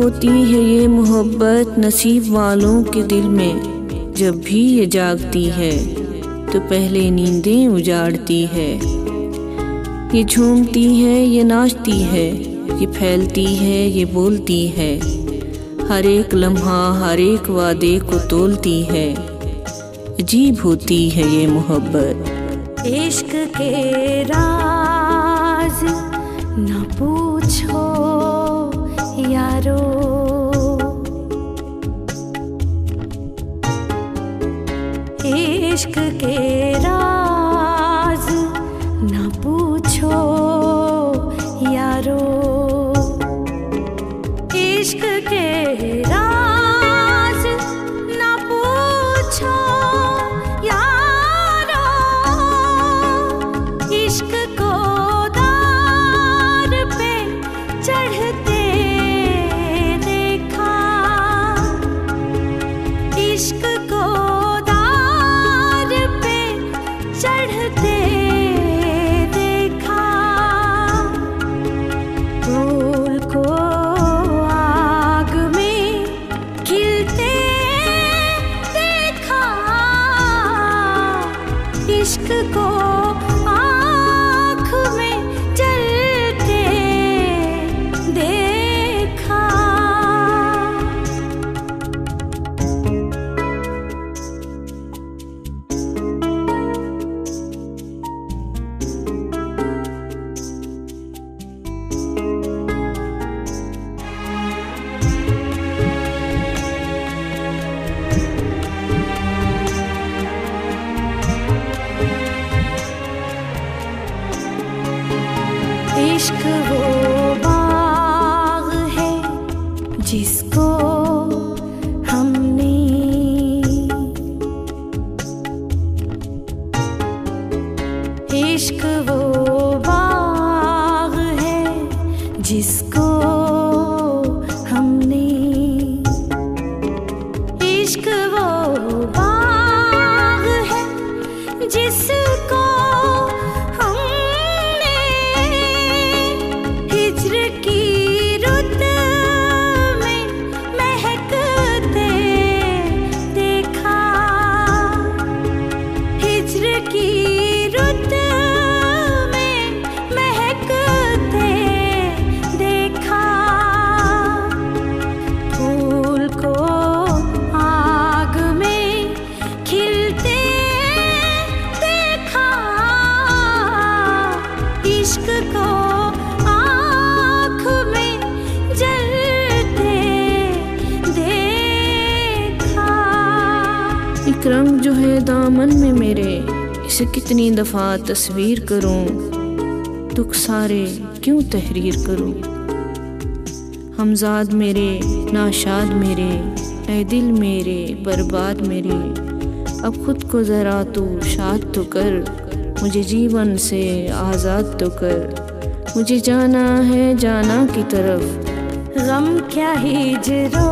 होती है ये मोहब्बत नसीब वालों के दिल में। जब भी ये जागती है तो पहले नींदें उजाड़ती है। ये झूमती है, ये नाचती है, ये फैलती है, ये बोलती है। हर एक लम्हा हर एक वादे को तोलती है। अजीब होती है ये मोहब्बत। इश्क के राज न पूछो यारो, इश्क के राज न पूछो यारो, इश्क के राज न पूछो यारो। इश्क को दार पे चढ़ते देखा, इश्क को दार पे चढ़ते देखा। फूल को आग में खिलते देखा, इश्क को आँख में जलते देखा। इश्क वो बाग है जिसको हमने इश्क वो बाग है जिसको हमने इश्क वो बाग है जिसको हिज्र की रुत में महकते देखा, हिज्र की रुत में महकते देखा। फूल को आग में खिलते देखा, इश्क को एक रंग जो है दामन में मेरे, इसे कितनी दफ़ा तस्वीर करूं, दुख सारे क्यों तहरीर करूं। हमजाद मेरे नाशाद मेरे, ऐ दिल मेरे बर्बाद मेरे। अब खुद को ज़रा तू शाद तो कर, मुझे जीवन से आज़ाद तो कर। मुझे जाना है जाना की तरफ, गम क्या हिजरो